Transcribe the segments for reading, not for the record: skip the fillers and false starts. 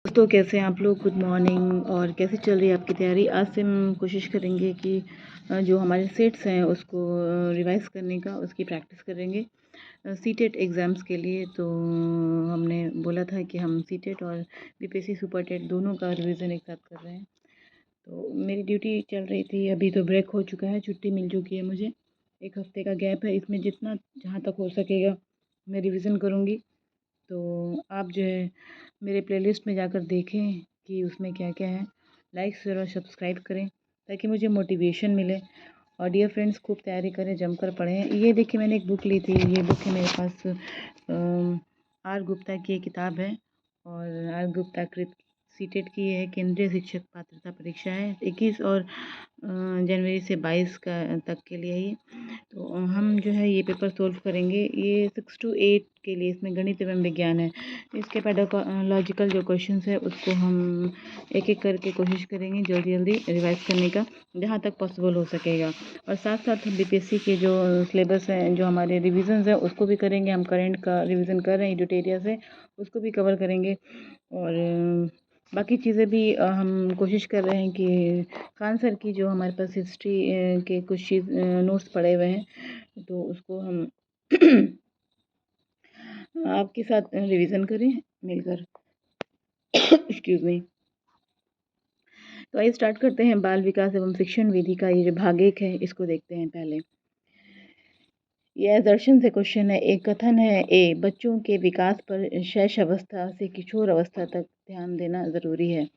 दोस्तों, कैसे हैं आप लोग? Good morning. और कैसी चल रही है आपकी तैयारी? आज से हम कोशिश करेंगे कि जो हमारे सेट्स हैं उसको रिवाइज़ करने का, उसकी प्रैक्टिस करेंगे सीटेट एग्ज़ाम्स के लिए। तो हमने बोला था कि हम सीटेट और बीपीएससी सुपर टेट दोनों का रिवीजन एक साथ कर रहे हैं। तो मेरी ड्यूटी चल रही थी, अभी तो ब्रेक हो चुका है, छुट्टी मिल चुकी है मुझे। 1 हफ़्ते का गैप है, इसमें जितना जहाँ तक हो सकेगा मैं रिवीजन करूँगी। तो आप जो है मेरे प्लेलिस्ट में जाकर देखें कि उसमें क्या-क्या है। लाइक, शेयर और सब्सक्राइब करें ताकि मुझे मोटिवेशन मिले। और डियर फ्रेंड्स, खूब तैयारी करें, जमकर पढ़ें। ये देखिए, मैंने एक बुक ली थी, ये बुक है मेरे पास। आर गुप्ता की ये किताब है और आर गुप्ता कृत सीटेट की है, केंद्रीय शिक्षक पात्रता परीक्षा है। 21 और जनवरी से 22 का तक के लिए ये। तो हम जो है ये पेपर सोल्व करेंगे। ये 6 to 8 के लिए इसमें गणित एवं विज्ञान है। इसके पेडागोजिकल जो क्वेश्चंस है उसको हम एक-एक करके कोशिश करेंगे जल्दी-जल्दी रिवाइज़ करने का, जहाँ तक पॉसिबल हो सकेगा। और साथ-साथ हम बीपीएससी के जो सिलेबस हैं, जो हमारे रिविज़न्स हैं, उसको भी करेंगे। हम करंट का रिवीजन कर रहे हैं एडुटेरिया से, उसको भी कवर करेंगे। और बाकी चीज़ें भी हम कोशिश कर रहे हैं कि खान सर की जो हमारे पास हिस्ट्री के कुछ चीज़ नोट्स पड़े हुए हैं, तो उसको हम आपके साथ रिवीजन करें मिलकर। Excuse me. तो आइए स्टार्ट करते हैं। बाल विकास एवं शिक्षण विधि का ये जो भाग 1 है, इसको देखते हैं पहले। यह दर्शन से क्वेश्चन है। एक कथन है, ए बच्चों के विकास पर शैशव अवस्था से किशोर अवस्था तक ध्यान देना ज़रूरी है।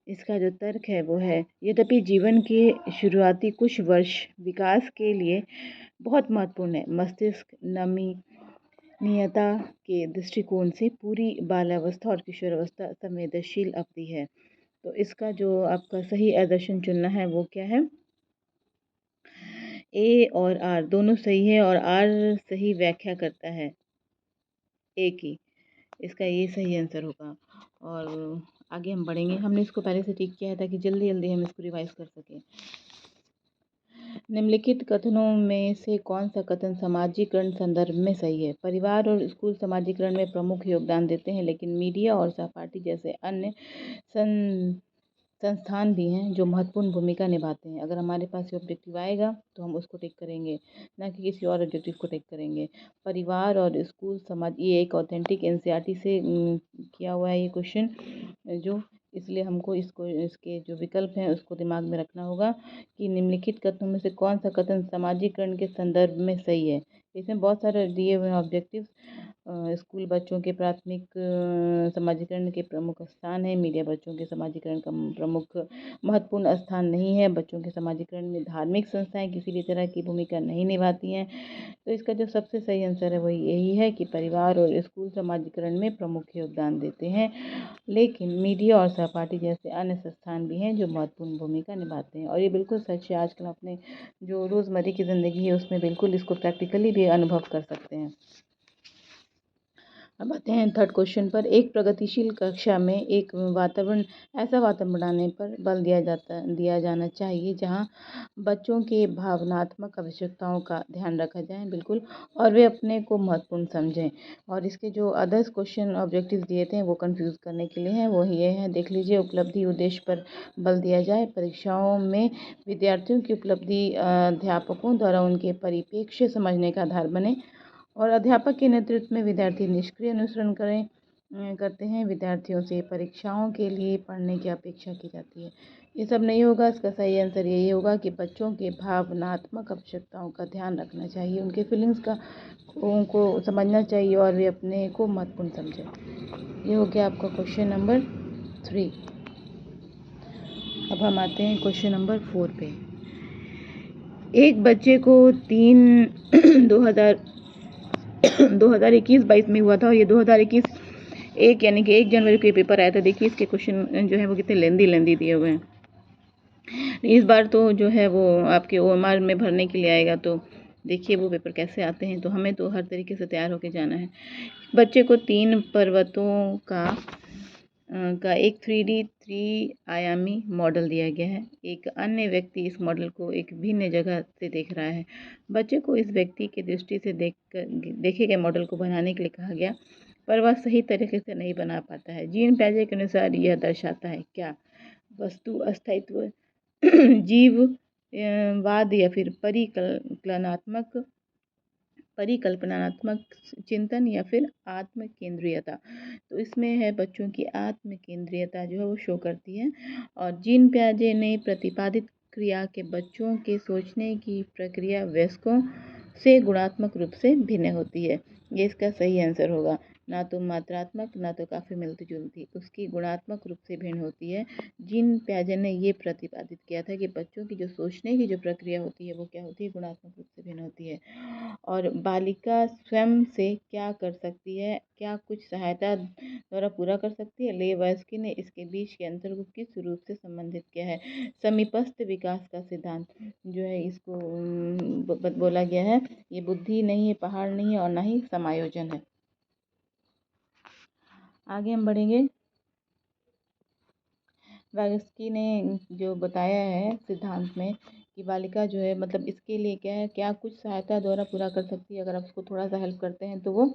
इसका जो तर्क है वो है, यद्यपि जीवन के शुरुआती कुछ वर्ष विकास के लिए बहुत महत्वपूर्ण है। मस्तिष्क नमनीयता के दृष्टिकोण से पूरी बाल्यावस्था और किशोरावस्था संवेदनशील अवधि है। तो इसका जो आपका सही आदर्शन चुनना है वो क्या है? ए और आर दोनों सही है और आर सही व्याख्या करता है ए की। इसका ये सही आंसर होगा। और आगे हम बढ़ेंगे। हमने इसको पहले से टिक किया है ताकि जल्दी-जल्दी हम इसको रिवाइज़ कर सकें। निम्नलिखित कथनों में से कौन सा कथन समाजीकरण संदर्भ में सही है? परिवार और स्कूल समाजीकरण में प्रमुख योगदान देते हैं, लेकिन मीडिया और सहपाठी जैसे अन्य संस्थान भी हैं जो महत्वपूर्ण भूमिका निभाते हैं। अगर हमारे पास ये ऑब्जेक्टिव आएगा तो हम उसको टिक करेंगे, ना कि किसी और ऑब्जेक्टिव को टिक करेंगे। परिवार और स्कूल समाज, ये एक ऑथेंटिक एनसीईआरटी से किया हुआ है ये क्वेश्चन, जो इसलिए हमको इसके जो विकल्प हैं उसको दिमाग में रखना होगा कि निम्नलिखित कथनों में से कौन सा कथन समाजीकरण के संदर्भ में सही है। इसमें बहुत सारे दिए हुए हैं ऑब्जेक्टिव्स। स्कूल बच्चों के प्राथमिक समाजीकरण के प्रमुख स्थान है। मीडिया बच्चों के समाजीकरण का प्रमुख महत्वपूर्ण स्थान नहीं है। बच्चों के समाजीकरण में धार्मिक संस्थाएं किसी भी तरह की भूमिका नहीं निभाती हैं। तो इसका जो सबसे सही आंसर है वही यही है कि परिवार और स्कूल समाजीकरण में प्रमुख योगदान देते हैं, लेकिन मीडिया और सहपाठी जैसे अन्य संस्थान भी हैं जो महत्वपूर्ण भूमिका निभाते हैं। और ये बिल्कुल सच है। आजकल अपने जो रोज़मर्रा की ज़िंदगी है उसमें बिल्कुल इसको प्रैक्टिकली भी अनुभव कर सकते हैं। अब आते हैं थर्ड क्वेश्चन पर। एक प्रगतिशील कक्षा में एक ऐसा वातावरण बनाने पर बल दिया जाना चाहिए जहां बच्चों के भावनात्मक आवश्यकताओं का ध्यान रखा जाए, बिल्कुल, और वे अपने को महत्वपूर्ण समझें। और इसके जो अदर्स क्वेश्चन ऑब्जेक्टिव दिए थे वो कंफ्यूज करने के लिए हैं, वो ये हैं, देख लीजिए। उपलब्धि उद्देश्य पर बल दिया जाए। परीक्षाओं में विद्यार्थियों की उपलब्धि अध्यापकों द्वारा उनके परिप्रेक्ष्य समझने का आधार बने। और अध्यापक के नेतृत्व में विद्यार्थी निष्क्रिय अनुसरण करते हैं। विद्यार्थियों से परीक्षाओं के लिए पढ़ने की अपेक्षा की जाती है। ये सब नहीं होगा। इसका सही आंसर यही होगा कि बच्चों के भावनात्मक आवश्यकताओं का ध्यान रखना चाहिए, उनके फीलिंग्स का उनको समझना चाहिए और वे अपने को महत्वपूर्ण समझें। ये हो गया आपका क्वेश्चन नंबर 3। अब हम आते हैं क्वेश्चन नंबर 4 पे। एक बच्चे को 2021-22 में हुआ था और ये 2021 यानी कि 1 जनवरी को ये पेपर आया था। देखिए इसके क्वेश्चन जो है वो कितने लेंदी दिए हुए हैं। इस बार तो जो है वो आपके ओएमआर में भरने के लिए आएगा, तो देखिए वो पेपर कैसे आते हैं। तो हमें तो हर तरीके से तैयार होके जाना है। बच्चे को 3 पर्वतों का एक 3 आयामी मॉडल दिया गया है। एक अन्य व्यक्ति इस मॉडल को एक भिन्न जगह से देख रहा है। बच्चे को इस व्यक्ति की दृष्टि से देखे गए मॉडल को बनाने के लिए कहा गया। पर वह सही तरीके से नहीं बना पाता है। जीन पियाजे के अनुसार यह दर्शाता है क्या वस्तु अस्तित्व जीव वाद या फिर परिकल्पनात्मक चिंतन या फिर आत्म केंद्रीयता। तो इसमें है बच्चों की आत्म केंद्रीयता जो है वो शो करती है। और जीन पियाजे ने प्रतिपादित क्रिया के बच्चों के सोचने की प्रक्रिया वयस्कों से गुणात्मक रूप से भिन्न होती है। ये इसका सही आंसर होगा। ना तो मात्रात्मक ना तो काफ़ी मिलती जुलती, उसकी गुणात्मक रूप से भिन्न होती है। जीन पियाजे ने ये प्रतिपादित किया था कि बच्चों की जो सोचने की जो प्रक्रिया होती है वो क्या होती है, गुणात्मक रूप से भिन्न होती है। और बालिका स्वयं से क्या कर सकती है, क्या कुछ सहायता द्वारा पूरा कर सकती है। लेवस्की ने इसके बीच के अंतर को किस रूप से संबंधित किया है। समीपस्थ विकास का सिद्धांत जो है इसको बोला गया है। ये बुद्धि नहीं है, पहाड़ नहीं है और ना ही समायोजन है। आगे हम बढ़ेंगे। वागस्की ने जो बताया है सिद्धांत में कि बालिका जो है मतलब इसके लिए क्या है, क्या कुछ सहायता द्वारा पूरा कर सकती है। अगर आप उसको थोड़ा सा हेल्प करते हैं तो वो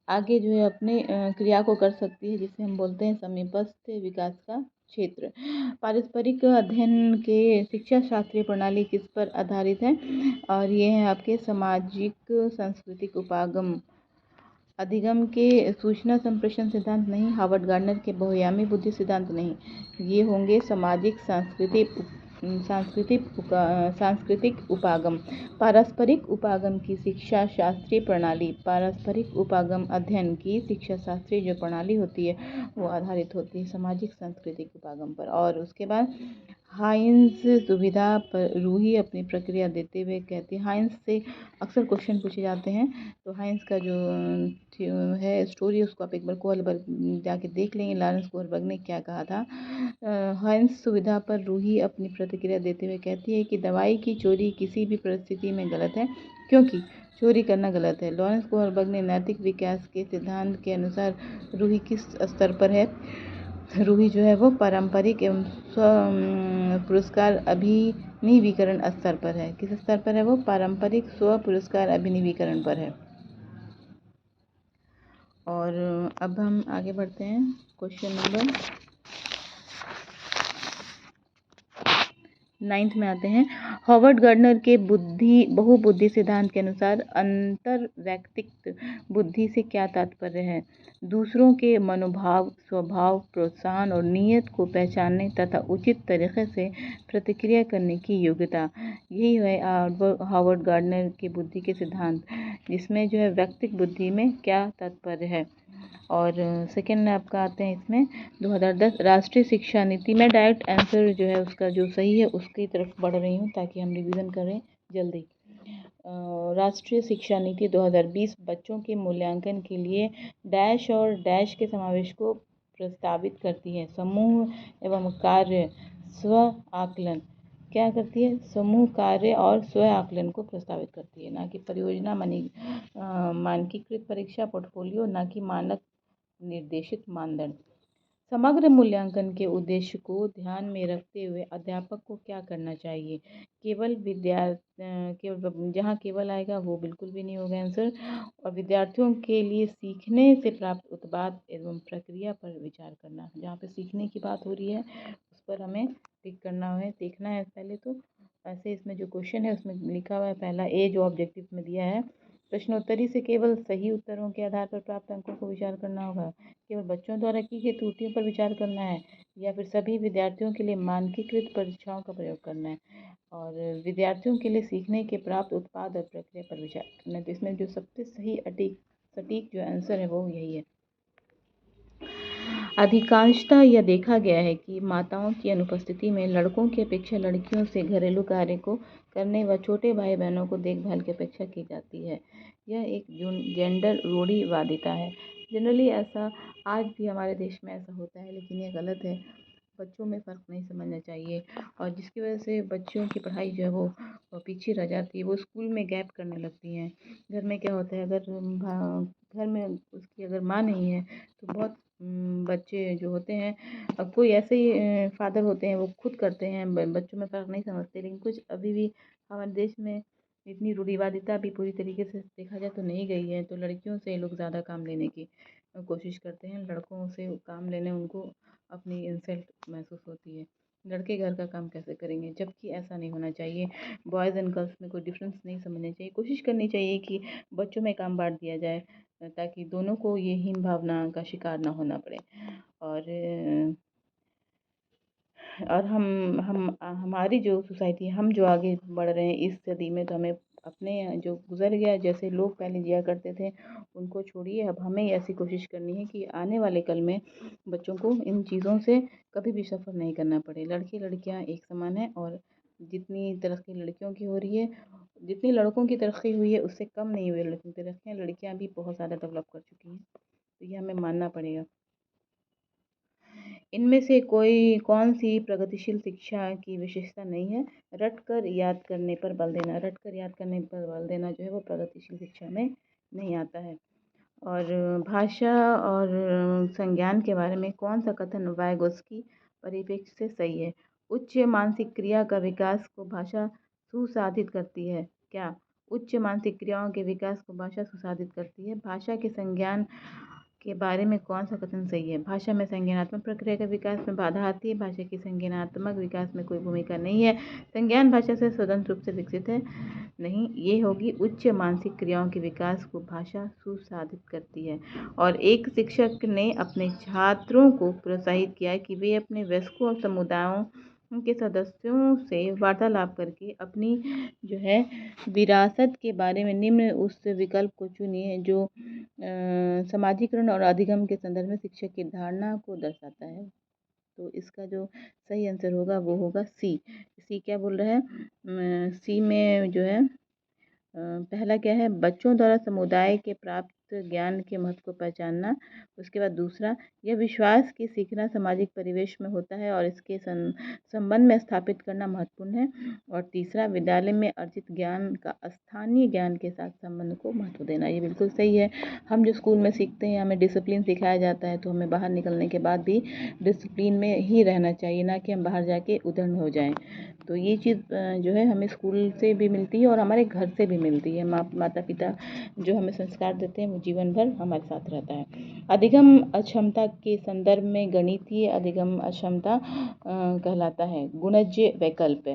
आगे जो है अपने क्रिया को कर सकती है, जिसे हम बोलते हैं समीपस्थ विकास का क्षेत्र। पारस्परिक अध्ययन के शिक्षा शास्त्रीय प्रणाली किस पर आधारित है, और ये है आपके सामाजिक सांस्कृतिक उपागम अधिगम के सूचना संप्रेषण सिद्धांत नहीं, हार्वर्ड गार्डनर के बहुआयामी बुद्धि सिद्धांत नहीं, ये होंगे सामाजिक सांस्कृतिक उपागम। पारस्परिक उपागम की शिक्षा शास्त्रीय प्रणाली, पारस्परिक उपागम अध्ययन की शिक्षा शास्त्रीय जो प्रणाली होती है वो आधारित होती है सामाजिक सांस्कृतिक उपागम पर। और उसके बाद हाइंस सुविधा पर रूही अपनी प्रक्रिया देते हुए कहती है। हाइंस से अक्सर क्वेश्चन पूछे जाते हैं, तो हाइंस का जो है स्टोरी उसको आप एक बार कोहलबर्ग जाके देख लेंगे, लॉरेंस कोहलबर्ग ने क्या कहा था। हाइंस सुविधा पर रूही अपनी प्रतिक्रिया देते हुए कहती है कि दवाई की चोरी किसी भी परिस्थिति में गलत है, क्योंकि चोरी करना गलत है। लॉरेंस कोहलबर्ग ने नैतिक विकास के सिद्धांत के अनुसार रूही किस स्तर पर है। रूही जो है वो पारंपरिक एवं स्व पुरस्कार अभिनिवीकरण स्तर पर है। किस स्तर पर है वो? पारंपरिक स्व पुरस्कार अभिनिवीकरण पर है। और अब हम आगे बढ़ते हैं क्वेश्चन नंबर 9 में आते हैं। हार्वर्ड गार्डनर के बहुबुद्धि सिद्धांत के अनुसार अंतर्वैयक्तिक बुद्धि से क्या तात्पर्य है? दूसरों के मनोभाव, स्वभाव, प्रोत्साहन और नीयत को पहचानने तथा उचित तरीके से प्रतिक्रिया करने की योग्यता। यही है हार्वर्ड गार्डनर के बुद्धि के सिद्धांत, जिसमें जो है व्यक्तिक बुद्धि में क्या तात्पर्य है। और सेकेंड में आपका आते हैं इसमें 2010 राष्ट्रीय शिक्षा नीति में। डायरेक्ट आंसर जो है उसका जो सही है उसकी तरफ बढ़ रही हूँ ताकि हम रिवीजन करें जल्दी। राष्ट्रीय शिक्षा नीति 2020 बच्चों के मूल्यांकन के लिए डैश और डैश के समावेश को प्रस्तावित करती है। समूह एवं कार्य स्व आकलन क्या करती है? समूह कार्य और स्व आकलन को प्रस्तावित करती है, ना कि परियोजना मानकीकृत परीक्षा पोर्टफोलियो, ना कि मानक निर्देशित मानदंड। समग्र मूल्यांकन के उद्देश्य को ध्यान में रखते हुए अध्यापक को क्या करना चाहिए? केवल जहाँ केवल आएगा वो बिल्कुल भी नहीं होगा आंसर। और विद्यार्थियों के लिए सीखने से प्राप्त उत्पाद एवं प्रक्रिया पर विचार करना। जहाँ पे सीखने की बात हो रही है उस पर हमें टिक करना है, देखना है पहले तो। ऐसे इसमें जो क्वेश्चन है उसमें लिखा हुआ है पहला ए जो ऑब्जेक्टिव में दिया है, प्रश्नोत्तरी से केवल सही उत्तरों के आधार पर प्राप्त अंकों को विचार करना होगा, केवल बच्चों द्वारा की गई त्रुटियों पर विचार करना है, या फिर सभी विद्यार्थियों के लिए मानकीकृत परीक्षाओं का प्रयोग करना है, और विद्यार्थियों के लिए सीखने के प्राप्त उत्पाद और प्रक्रिया पर विचार करना है। तो इसमें जो सबसे सही सटीक जो आंसर है वो यही है। अधिकांशतः यह देखा गया है कि माताओं की अनुपस्थिति में लड़कों की अपेक्षा लड़कियों से घरेलू कार्य को करने व छोटे भाई बहनों को देखभाल की अपेक्षा की जाती है। यह एक जेंडर रूढ़िवादिता है। जनरली ऐसा आज भी हमारे देश में ऐसा होता है, लेकिन ये गलत है। बच्चों में फ़र्क नहीं समझना चाहिए, और जिसकी वजह से बच्चियों की पढ़ाई जो है वो पीछे रह जाती है, वो स्कूल में गैप करने लगती हैं। घर में क्या होता है, अगर घर में उसकी अगर माँ नहीं है तो बहुत बच्चे जो होते हैं, अब कोई ऐसे ही फादर होते हैं वो खुद करते हैं, बच्चों में फ़र्क नहीं समझते। लेकिन कुछ अभी भी हमारे देश में इतनी रूढ़िवादिता भी पूरी तरीके से देखा जाए तो नहीं गई है, तो लड़कियों से लोग ज़्यादा काम लेने की कोशिश करते हैं। लड़कों से काम लेने उनको अपनी इंसल्ट महसूस होती है। लड़के घर का काम कैसे करेंगे? जबकि ऐसा नहीं होना चाहिए। बॉयज़ एंड गर्ल्स में कोई डिफ़रेंस नहीं समझना चाहिए। कोशिश करनी चाहिए कि बच्चों में काम बाँट दिया जाए, ताकि दोनों को ये हीन भावना का शिकार ना होना पड़े। और हमारी जो सोसाइटी है, हम जो आगे बढ़ रहे हैं इस सदी में, तो हमें अपने जो गुज़र गया जैसे लोग पहले जिया करते थे उनको छोड़िए। अब हमें ऐसी कोशिश करनी है कि आने वाले कल में बच्चों को इन चीज़ों से कभी भी सफ़र नहीं करना पड़े। लड़के लड़कियां एक समान हैं, और जितनी तरक्की लड़कियों की हो रही है, जितनी लड़कों की तरक्की हुई है उससे कम नहीं हुई है लड़कियों की तरक्की। लड़कियां भी बहुत ज़्यादा डेवलप कर चुकी हैं, तो ये हमें मानना पड़ेगा। इनमें से कोई कौन-सी प्रगतिशील शिक्षा की विशेषता नहीं है? रट कर याद करने पर बल देना। रट कर याद करने पर बल देना जो है वो प्रगतिशील शिक्षा में नहीं आता है। और भाषा और संज्ञान के बारे में कौन-सा कथन वाइगोत्स्की परिप्रेक्ष्य से सही है? उच्च मानसिक क्रिया का विकास को भाषा सुसाधित करती है। क्या उच्च मानसिक क्रियाओं के विकास को भाषा सुसाधित करती है? भाषा के संज्ञान के बारे में कौन-सा कथन सही है? भाषा में संज्ञानात्मक प्रक्रिया के विकास में बाधा आती है। भाषा की संज्ञानात्मक विकास में कोई भूमिका नहीं है। संज्ञान भाषा से स्वतंत्र रूप से विकसित है। नहीं, ये होगी उच्च मानसिक क्रियाओं के विकास को भाषा सुसाधित करती है। और एक शिक्षक ने अपने छात्रों को प्रोत्साहित किया कि वे अपने वयस्कों और समुदायों के सदस्यों से वार्तालाप करके अपनी जो है विरासत के बारे में निम्न उस विकल्प को चुनिए जो समाजीकरण और अधिगम के संदर्भ में शिक्षक की धारणा को दर्शाता है। तो इसका जो सही आंसर होगा वो होगा सी। सी क्या बोल रहा है? सी में जो है पहला क्या है? बच्चों द्वारा समुदाय के प्राप्त ज्ञान के महत्व को पहचानना। उसके बाद दूसरा, यह विश्वास कि सीखना सामाजिक परिवेश में होता है और इसके संबंध में स्थापित करना महत्वपूर्ण है। और तीसरा, विद्यालय में अर्जित ज्ञान का स्थानीय ज्ञान के साथ संबंध को महत्व देना। ये बिल्कुल सही है। हम जो स्कूल में सीखते हैं, हमें डिसिप्लिन सिखाया जाता है, तो हमें बाहर निकलने के बाद भी डिसिप्लिन में ही रहना चाहिए, ना कि हम बाहर जाके उधड़ हो जाएं। तो ये चीज़ जो है हमें स्कूल से भी मिलती है और हमारे घर से भी मिलती है। माता पिता जो हमें संस्कार देते हैं वो जीवन भर हमारे साथ रहता है। अधिगम अक्षमता के संदर्भ में गणितीय अधिगम अक्षमता कहलाता है। गुणज वैकल्प।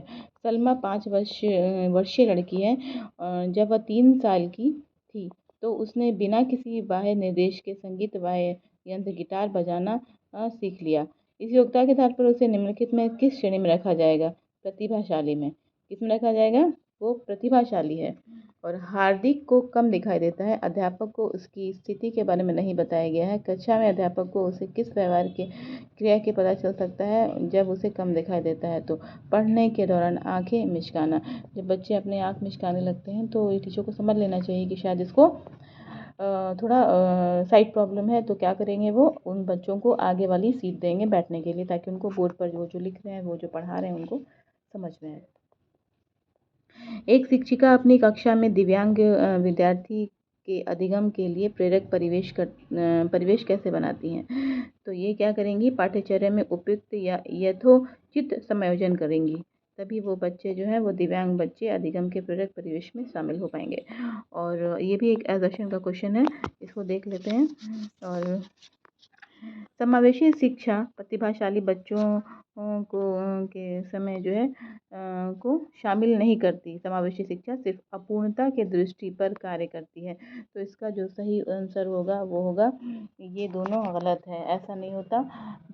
सलमा 5 वर्षीय लड़की है। जब वह 3 साल की थी तो उसने बिना किसी बाह्य निर्देश के संगीत वाद्य यंत्र गिटार बजाना सीख लिया। इस योग्यता के आधार पर उसे निम्नलिखित में किस श्रेणी में रखा जाएगा? प्रतिभाशाली में। किसमें रखा जाएगा? वो प्रतिभाशाली है। और हार्दिक को कम दिखाई देता है। अध्यापक को उसकी स्थिति के बारे में नहीं बताया गया है। कक्षा में अध्यापक को उसे किस व्यवहार के क्रिया के पता चल सकता है जब उसे कम दिखाई देता है? तो पढ़ने के दौरान आंखें मिचकाना। जब बच्चे अपने आँख मिचकाने लगते हैं तो ये टीचर को समझ लेना चाहिए कि शायद इसको थोड़ा साइड प्रॉब्लम है। तो क्या करेंगे, वो उन बच्चों को आगे वाली सीट देंगे बैठने के लिए, ताकि उनको बोर्ड पर वो जो लिख रहे हैं, वो जो पढ़ा रहे हैं, उनको समझ में आए। एक शिक्षिका अपनी कक्षा में दिव्यांग विद्यार्थी के अधिगम के लिए प्रेरक परिवेश कैसे बनाती हैं? तो ये क्या करेंगी? पाठ्यचर्या में उपयुक्त या यथोचित समायोजन करेंगी, तभी वो बच्चे जो हैं वो दिव्यांग बच्चे अधिगम के प्रेरक परिवेश में शामिल हो पाएंगे। और ये भी एक एग्जाम का क्वेश्चन है, इसको देख लेते हैं। और समावेशी शिक्षा प्रतिभाशाली बच्चों को के समय जो है को शामिल नहीं करती। समावेशी शिक्षा सिर्फ अपूर्णता के दृष्टि पर कार्य करती है। तो इसका जो सही आंसर होगा वो होगा, ये दोनों गलत है। ऐसा नहीं होता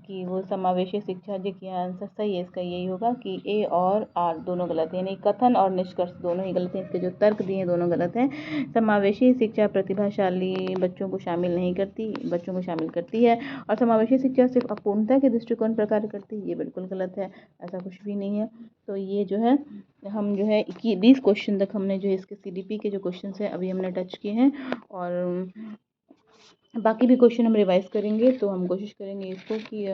कि वो समावेशी शिक्षा जो किया आंसर सही है, इसका यही होगा कि ए और आर दोनों गलत है, यानी कथन और निष्कर्ष दोनों ही गलत हैं। इसके जो तर्क दिए दोनों गलत हैं। समावेशी शिक्षा प्रतिभाशाली बच्चों को शामिल नहीं करती, बच्चों को शामिल करती है। और समावेशी शिक्षा सिर्फ अपूर्णता के दृष्टिकोण पर कार्य करती है, ये बिल्कुल गलत है। ऐसा कुछ भी नहीं है। तो ये जो है हम जो है 20 क्वेश्चन तक हमने जो है इसके सीडीपी के जो क्वेश्चन है अभी हमने टच किए हैं, और बाकी भी क्वेश्चन हम रिवाइज करेंगे। तो हम कोशिश करेंगे इसको कि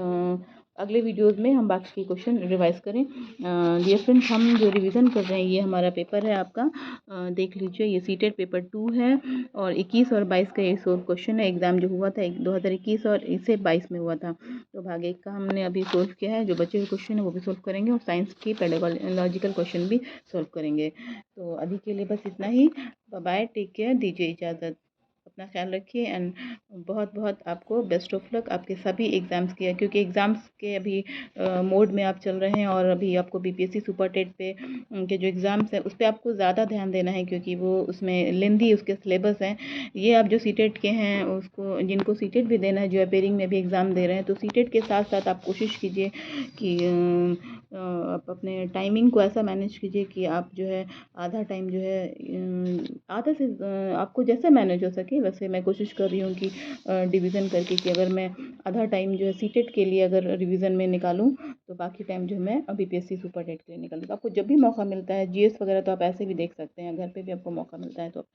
अगले वीडियोज़ में हम बाकी के क्वेश्चन रिवाइज़ करें। डियर फ्रेंड्स, हम जो रिवीजन कर रहे हैं ये हमारा पेपर है आपका, देख लीजिए ये सीटेट पेपर 2 है और 21 और 22 का ये सोल्व क्वेश्चन है। एग्ज़ाम जो हुआ था 2021 और इसे 22 में हुआ था। तो भाग 1 का हमने अभी सोल्व किया है, जो बचे हुए क्वेश्चन है वो भी सोल्व करेंगे और साइंस की पेडागोलॉजिकल क्वेश्चन भी सोल्व करेंगे। तो अभी के लिए बस इतना ही। बाय बाय, टेक केयर, दीजिए इजाज़त, अपना ख्याल रखिए एंड बहुत बहुत आपको बेस्ट ऑफ लक आपके सभी एग्ज़ाम्स के, क्योंकि एग्ज़ाम्स के अभी मोड में आप चल रहे हैं और अभी आपको बीपीएससी सुपर टेट पे के जो एग्ज़ाम्स हैं उस पर आपको ज़्यादा ध्यान देना है, क्योंकि वो उसमें लेंदी उसके सिलेबस हैं। ये आप जो सीटेट के हैं उसको, जिनको सीटेट भी देना है, जो अपेयरिंग में भी एग्ज़ाम दे रहे हैं, तो सीटेट के साथ साथ आप कोशिश कीजिए कि आप अपने टाइमिंग को ऐसा मैनेज कीजिए कि आप जो है आधा टाइम जो है आधा से आपको जैसे मैनेज हो सके वैसे मैं कोशिश कर रही हूँ कि डिवीज़न करके कि अगर मैं आधा टाइम जो है सीटेट के लिए अगर रिवीजन में निकालूं तो बाकी टाइम जो है मैं बीपीएससी सुपर टेट के लिए निकालूँ। आपको जब भी मौका मिलता है, जीएस वगैरह तो आप ऐसे भी देख सकते हैं, घर पे भी आपको मौका मिलता है, तो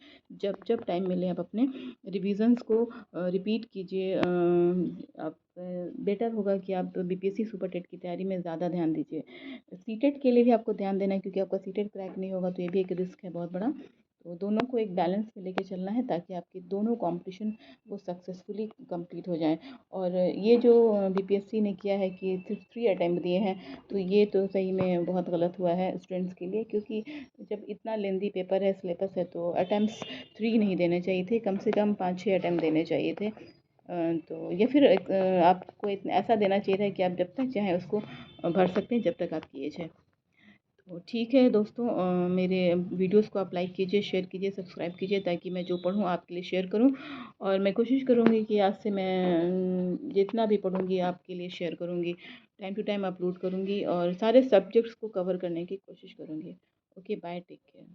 जब जब टाइम मिले आप अपने रिविजन्स को रिपीट कीजिए। आप बेटर होगा कि आप बीपीएससी सुपर टेट की तैयारी में ज़्यादा ध्यान दीजिए। सीटेट के लिए भी आपको ध्यान देना है, क्योंकि आपका सीटेट क्रैक नहीं होगा तो ये भी एक रिस्क है बहुत बड़ा। तो दोनों को एक बैलेंस में लेके चलना है ताकि आपके दोनों कॉम्पिटिशन वो सक्सेसफुली कंप्लीट हो जाएं। और ये जो बीपीएससी ने किया है कि सिर्फ 3 अटेम्प्ट दिए हैं, तो ये तो सही में बहुत गलत हुआ है स्टूडेंट्स के लिए, क्योंकि जब इतना लेंदी पेपर है, सिलेबस है, तो अटेम्प्ट्स 3 नहीं देने चाहिए थे, कम से कम 5-6 अटेम्प्ट देने चाहिए थे। तो या फिर आपको इतना ऐसा देना चाहिए था कि आप जब तक चाहें उसको भर सकते हैं जब तक आपकी एज है। तो ठीक है दोस्तों, मेरे वीडियोस को आप लाइक कीजिए, शेयर कीजिए, सब्सक्राइब कीजिए, ताकि मैं जो पढूँ आपके लिए शेयर करूँ। और मैं कोशिश करूँगी कि आज से मैं जितना भी पढ़ूँगी आपके लिए शेयर करूँगी, टाइम टू टाइम अपलोड करूँगी और सारे सब्जेक्ट्स को कवर करने की कोशिश करूँगी। Okay, bye, take care.